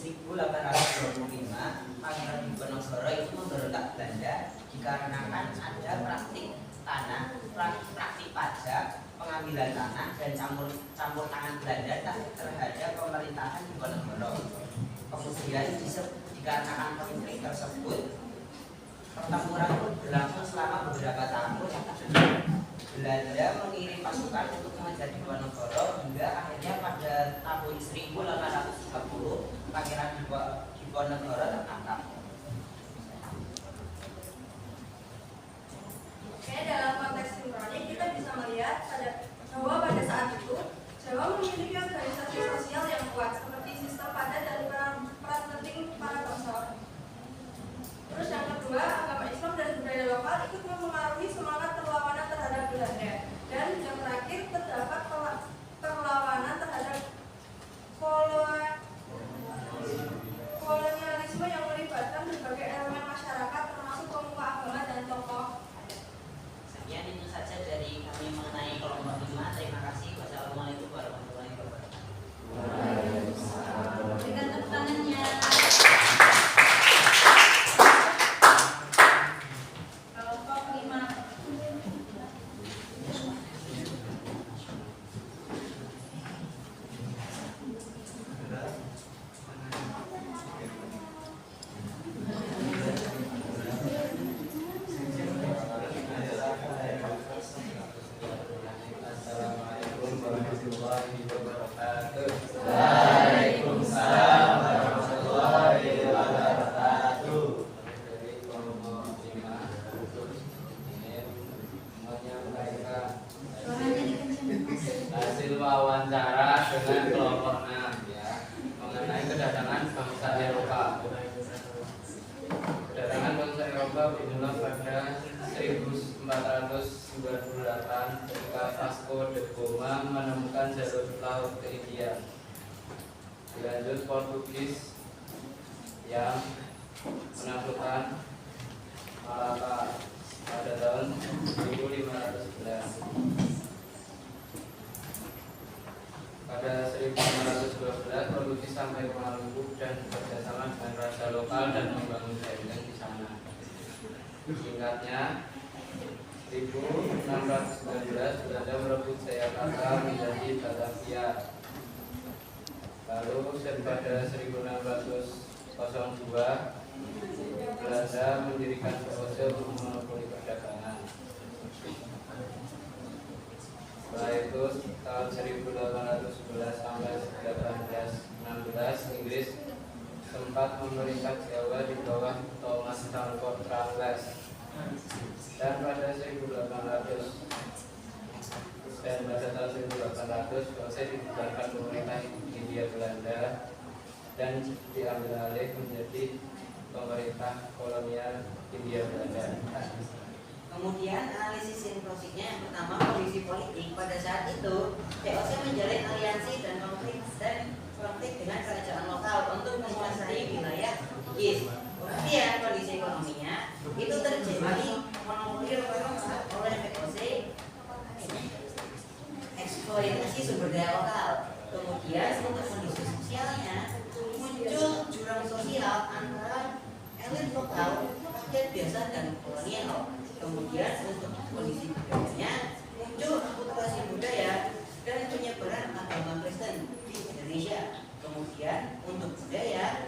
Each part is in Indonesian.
1825 Pangeran Diponegoro itu memberontak Belanda dikarenakan ada praktik tanah, praktik pajak, pengambilan tanah dan campur tangan Belanda terhadap pemerintahan Diponegoro. Kemudian dikarenakan konflik tersebut, pertempuran pun berlangsung selama beberapa tahun. Belanda mengirim pasukan untuk mengejar Diponegoro hingga akhirnya pada tahun 1830 Pangeran Diponegoro tertangkap. Oke, dalam konteks sinkronik kita bisa melihat bahwa pada saat itu Jawa memiliki organisasi sosial yang kuat seperti sistem padat dan peran penting para bangsawan. Terus yang kedua, agama Islam dan budaya lokal ikut mempengaruhi semangat perlawanan terhadap Belanda. Dan yang terakhir, terdapat perlawanan terhadap kolonialisme yang melibatkan berbagai elemen masyarakat termasuk pemuka agama dan tokoh adat. Sekian itu saja dari kami mengenai kelompok 5. Terima kasih. Wassalamualaikum warahmatullahi wabarakatuh. Dengan tepuk tangannya. Hasil wawancara dengan kelompok 6 ya, mengenai kedatangan bangsa Eropa. Kedatangan bangsa Eropa bermula pada 1498 ketika Vasco da Gama menemukan jalur laut ke India. Dilanjut Portugis yang menaklukkan Malaka pada tahun 1511. Pada 1512 Portugis sampai ke Maluku dan bekerjasama dengan raja lokal dan membangun benteng di sana. Singkatnya, 1619 Belanda merebut Jayakarta menjadi Batavia. Lalu pada 1602 Belanda mendirikan VOC untuk monopoli perdagangan. Setelah itu tahun 1811 sampai 1816 Inggris sempat memerintah Jawa di bawah Thomas Stamford Raffles. Dan pada tahun 1800 VOC dibubarkan pemerintah Hindia Belanda dan diambil alih menjadi pemerintah kolonial Hindia Belanda. Kemudian analisis sinkrosiknya yang pertama, kondisi politik. Pada saat itu VOC menjalin aliansi dan konflik dengan kerajaan lokal untuk menguasai wilayah Inggris. Kemudian kondisi ekonominya itu terjadi monopoli oleh VOC, eksploitasi sumber daya lokal. Kemudian untuk kondisi sosialnya muncul jurang sosial antara elit lokal, rakyat biasa dan kolonial. Kemudian untuk kondisi budayanya muncul akulturasi budaya dan penyebaran agama Kristen di Indonesia. Kemudian untuk budaya,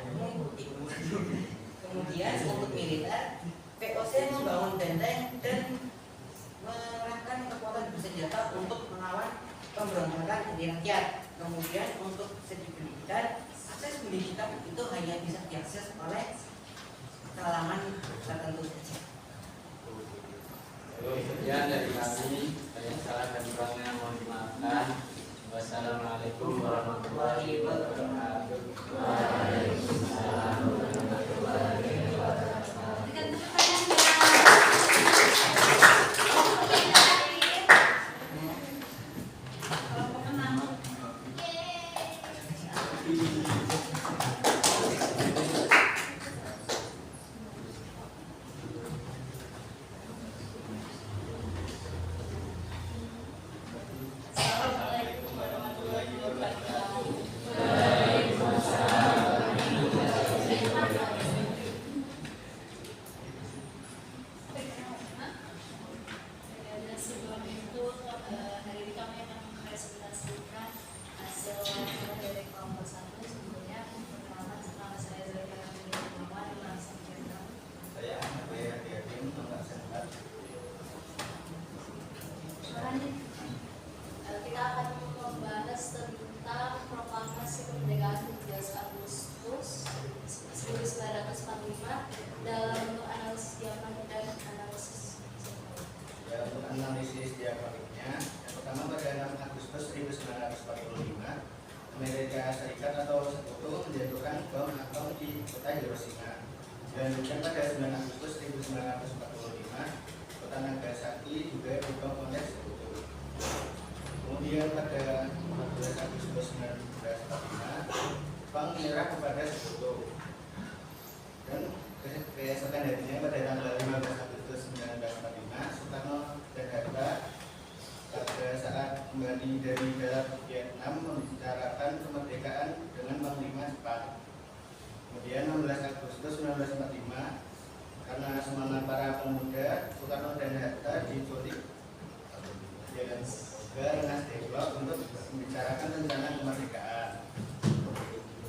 kemudian untuk militer, VOC membangun benteng dan mengerahkan kekuatan bersenjata untuk melawan pemberontakan dari rakyat. Kemudian untuk segi pendidikan, akses pendidikan itu hanya bisa diakses oleh kalangan tertentu saja. Sekian dari kami, banyak salah dan kurangnya mohon dimaafkan. Wassalamualaikum warahmatullahi wabarakatuh. Waalaikumsalam warahmatullahi wabarakatuh. Dengan tepuk tangannya. Assalamualaikum warahmatullahi wabarakatuh. dalam bentuk analisis diakronik dan analisis simbolik. Ya, untuk analisis diakroniknya, yang pertama pada 6 Agustus 1945, Amerika Serikat atau Sekutu menjatuhkan bom atom di kota Hiroshima. Dilanjutkan pada 9 Agustus 1945, kota Nagasaki juga dibom oleh Sekutu. Kemudian pada 14 Agustus 1945, Jepang menyerah kepada Sekutu. Dan keesokan harinya pada tanggal 15 Agustus 1945, Soekarno dan Hatta pada saat kembali dari darat Vietnam membicarakan kemerdekaan dengan Panglima Jepang. Kemudian 16 Agustus 1945, karena semangat para pemuda, Soekarno dan Hatta diculik dan ke Rengas Dengklok untuk membicarakan rencana kemerdekaan.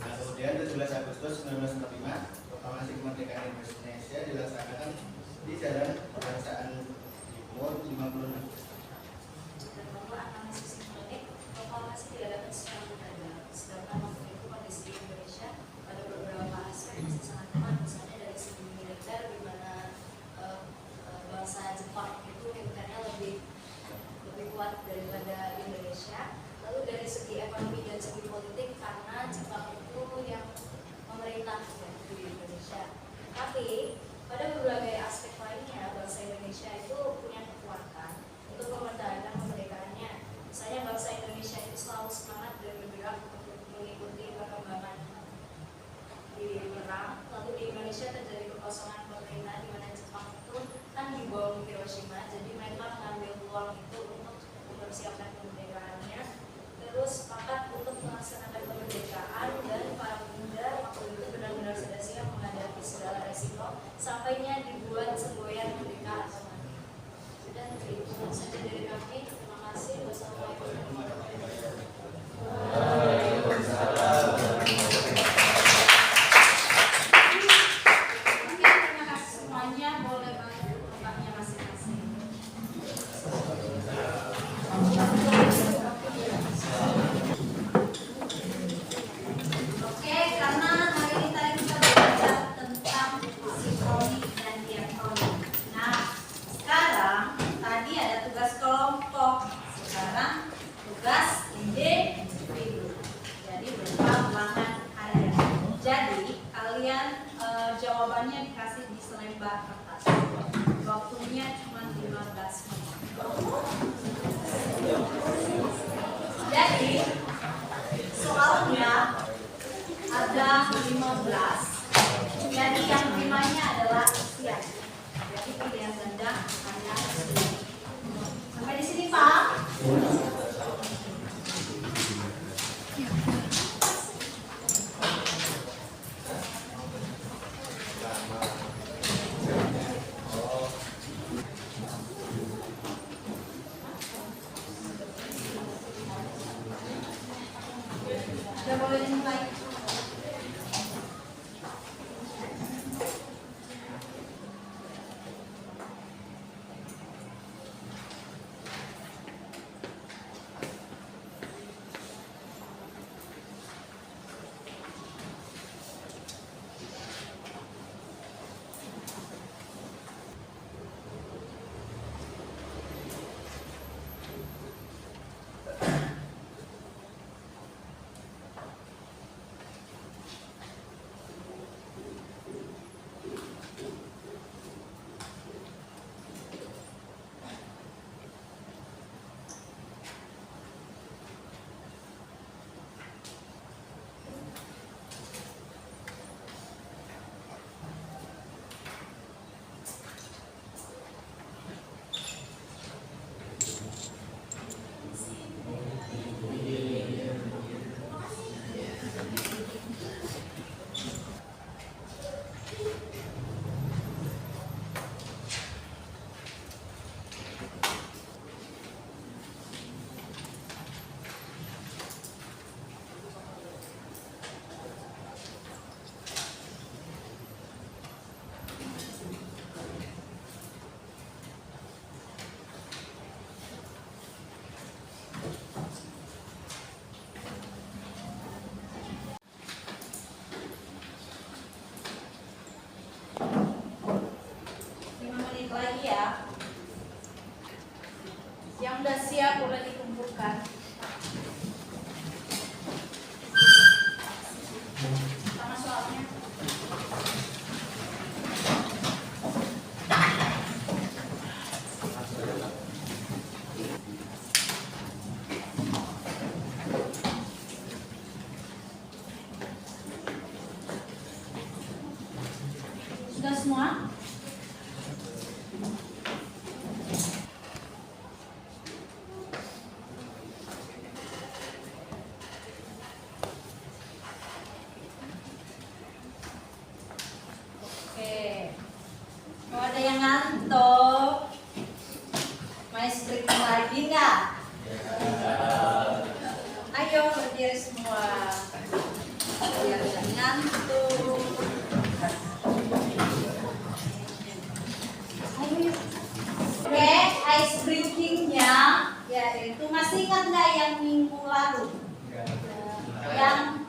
Nah, kemudian 17 Agustus 1945, proklamasi kemerdekaan Indonesia dilaksanakan di Jalan Kebangsaan Timur 56. Dan bahwa analisis simbolik, proklamasi diadakan secara mendadak, sedangkan waktu itu kondisi Indonesia pada beberapa aspek masih sangat lemah, misalnya dari segi militer, di mana bangsa Jepang itu militernya lebih kuat daripada Indonesia. Lalu dari segi ekonomi dan segi politik, karena Jepang itu yang memerintah di Indonesia. Tapi pada berbagai aspek lainnya, bangsa Indonesia itu punya kekuatan untuk mempertahankan kemerdekaannya. Misalnya bangsa Indonesia itu selalu semangat dan bergerak untuk mengikuti perkembangan di perang. Lalu di Indonesia terjadi kekosongan pemerintah di mana Jepang itu kan dibom Hiroshima, jadi mereka mengambil peluang itu untuk mempersiapkan kemerdekaannya. Terus sepakat untuk melaksanakan kemerdekaan, dan para pemuda waktu itu benar-benar sudah siap menghadapi segala resiko sampainya dibuat semboyan merdeka atau mati. Sudah, itu saja dari kami. Terima kasih. Wassalamualaikum warahmatullahi wabarakatuh. Oke, terima kasih semuanya. Boleh balik tempatnya masing-masing. Oke, karena hari ini tadi kita belajar tentang sinkronik dan diakronik. Nah, sekarang tadi ada tugas kelompok, sekarang tugas individu. Jadi berupa ulangan harian. Jadi kalian jawabannya dikasih di selembar kertas. Waktunya cuma 15 menit. Jadi soalnya ada 15. Jadi yang limanya adalah siap. Jadi pilihan ganda hanya sampai di sini, Pak. Sudah boleh dimulai. Sama soalnya. Sudah semua? Oke. Kalau ada yang ngantuk, main strik lagi nggak? Ayo berdiri semua. Biar nggak ngantuk. Oke, ice breakingnya yaitu masih ingat nggak yang minggu lalu? Yang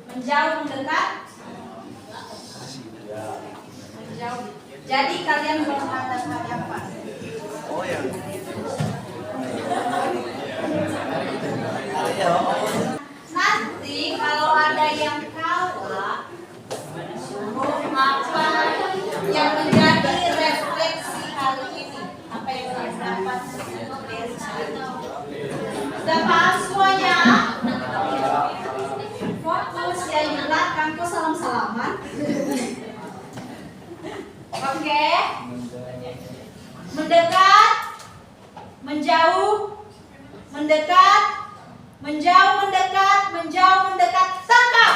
menjauh mendekat? Menjauh. Jadi kalian berhadapan-hadapan. Oh ya. Nanti kalau ada yang kalah, apa yang menjadi refleksi hari ini? Apa yang kalian dapat dari sini? Sudah paham semuanya? Fokus yang di belakang, kok salam-salaman? Oke. Mendekat, menjauh, mendekat, menjauh, mendekat, menjauh, mendekat, tangkap.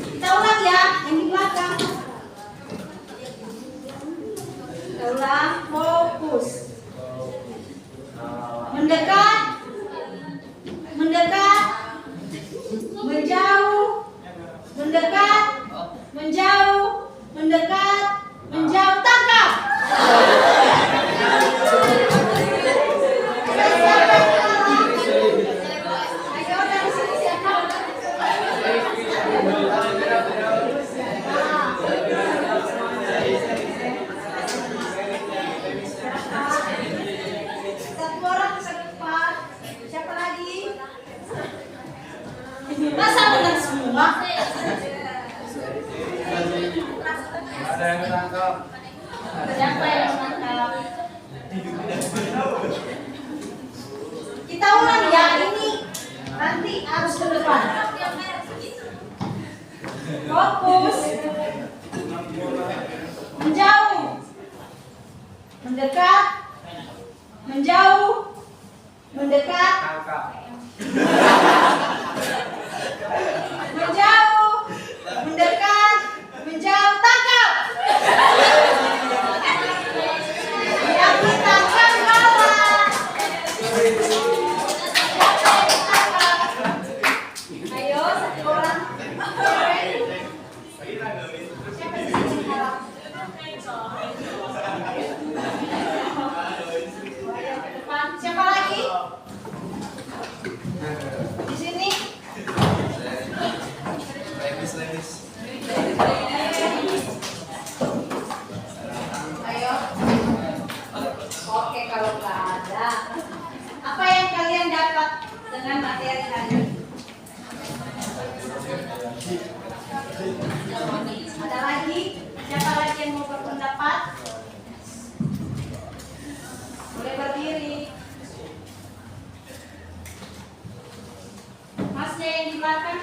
Kita ulang ya, yang di belakang. Kita ulang, fokus. Mendekat, mendekat, menjauh, mendekat, menjauh, mendekat, menjauh, tangkap. Ayo dari sini siapa? Satu orang ke depan. Siapa lagi? Masa benar semua? Ada yang ketangkap. Siapa yang menangkap? Kita ulang ya, ini nanti harus ke depan. Fokus. Menjauh. Mendekat. Menjauh. Mendekat. Tangkap. Menjauh. Mendekat. Menjauh, tangkap. Yang ditangkap kalah. Ayo, satu orang. Siapa sih yang kalah? Ayo ke depan. Siapa lagi? Di sini. Ayo. Oke, kalau nggak ada, apa yang kalian dapat dengan materi hari ini? Ada lagi? Siapa lagi yang mau berpendapat? Boleh berdiri. Masnya yang di belakang?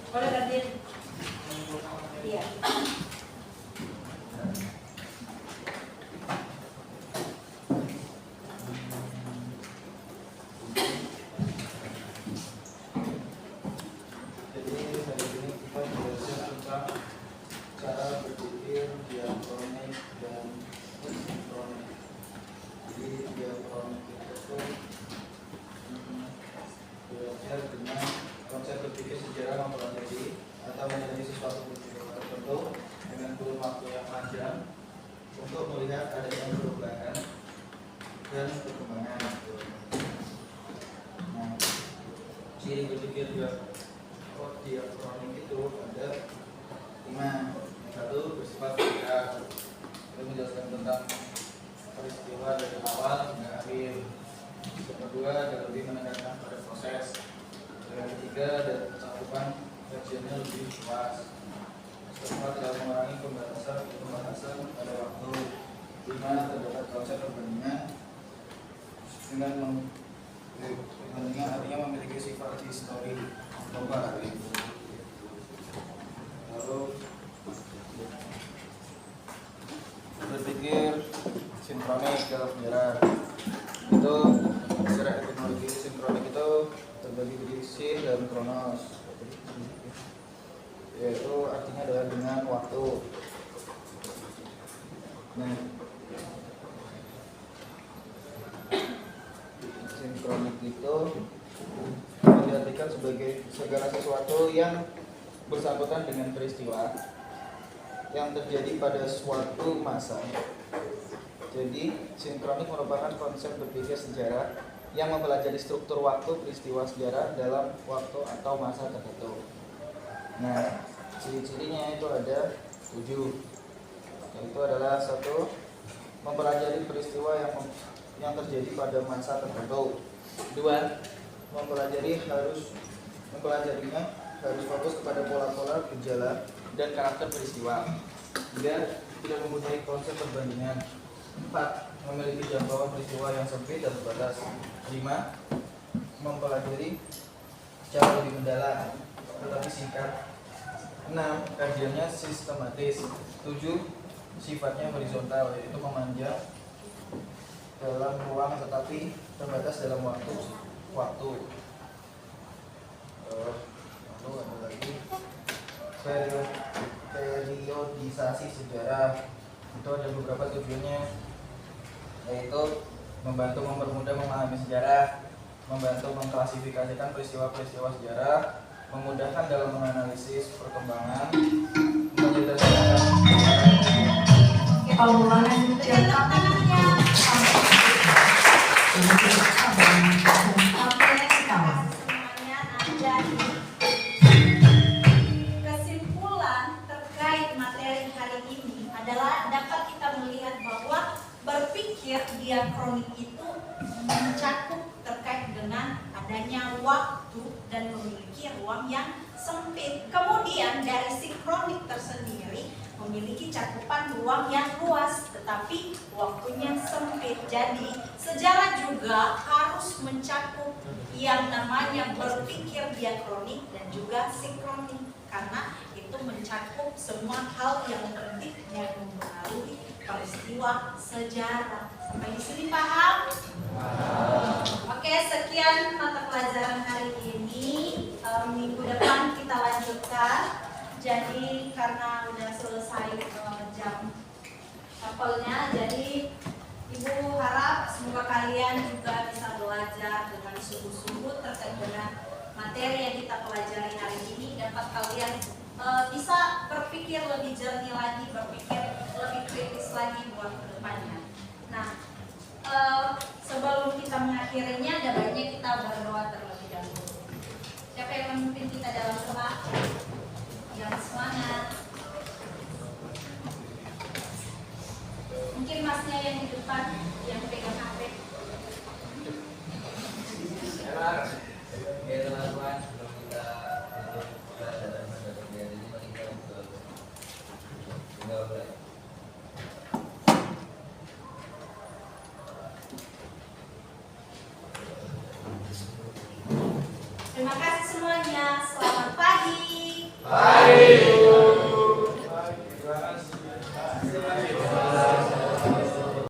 Boleh berdiri. Iya. Jadi hari ini kita belajar tentang cara berpikir diakronik dan sinkronik. Jadi diakronik itu belajar dengan konsep berpikir sejarah mempelajari atau menjadi sesuatu tertentu dengan kurun waktu yang panjang untuk melihat adanya perubahan dan perkembangan. Nah, ciri berpikir diakronik itu ada 5. Yang satu bersifat sejarah, itu menjelaskan tentang peristiwa dari awal hingga akhir. Yang kedua ada lebih menekankan pada proses. Yang ketiga ada cakupan kajiannya lebih luas. Yang keempat adalah mengurangi pembatasan pada waktu. 5. Terdapat konsep perbandingan dengan perbandingan artinya memiliki sifat histori. Lalu berpikir sinkronik dalam sejarah itu, secara etimologi sinkronik itu terbagi dari sin dan kronos, yaitu artinya adalah dengan waktu. Nah, sinkronik itu diartikan sebagai segala sesuatu yang bersangkutan dengan peristiwa yang terjadi pada suatu masa. Jadi, sinkronik merupakan konsep berpikir sejarah yang mempelajari struktur waktu peristiwa sejarah dalam waktu atau masa tertentu. Nah, ciri-cirinya itu ada 7, yaitu adalah 1. Mempelajari peristiwa yang terjadi pada masa tertentu. 2. Mempelajarinya harus fokus kepada pola-pola, gejala, dan karakter peristiwa. 3. Tidak mempunyai konsep perbandingan. 4. Memiliki jangkauan peristiwa yang sempit dan terbatas. 5. Mempelajari secara lebih mendalam tetapi singkat. 6. Kajiannya sistematis. 7. Sifatnya horizontal, yaitu memanjang dalam ruang tetapi terbatas dalam waktu. Lalu ada lagi periodisasi sejarah. Itu ada beberapa tujuannya, yaitu membantu mempermudah memahami sejarah, membantu mengklasifikasikan peristiwa-peristiwa sejarah, memudahkan dalam menganalisis perkembangan, menyederhanakan kesimpulan terkait materi hari ini adalah dapat kita melihat bahwa berpikir diakronik itu mencakup terkait dengan adanya waktu dan memiliki ruang yang sempit. Kemudian dari sinkronik tersendiri memiliki cakupan ruang yang luas tetapi waktunya sempit. Jadi sejarah juga harus mencakup yang namanya berpikir diakronik dan juga sinkronik, karena itu mencakup semua hal yang penting yang mempengaruhi peristiwa sejarah. Sampai di sini paham? Oke, sekian mata pelajaran hari ini. Minggu depan kita lanjutkan. Jadi karena udah selesai jam apelnya, jadi Ibu harap semoga kalian juga bisa belajar dengan sungguh-sungguh terkait dengan materi yang kita pelajari hari ini. Dapat kalian bisa berpikir lebih jernih lagi, berpikir lebih kritis lagi buat kedepannya. Nah, sebelum kita mengakhirinya, ada baiknya kita berdoa terlebih dahulu. Siapa yang memimpin kita dalam doa? Yang semangat. Mungkin masnya yang di depan yang pegang HP. Ya teman-teman, sebelum kita tutup pelajaran pada pagi ini, mari kita mulai. Terima kasih semuanya. Selamat pagi. Bye.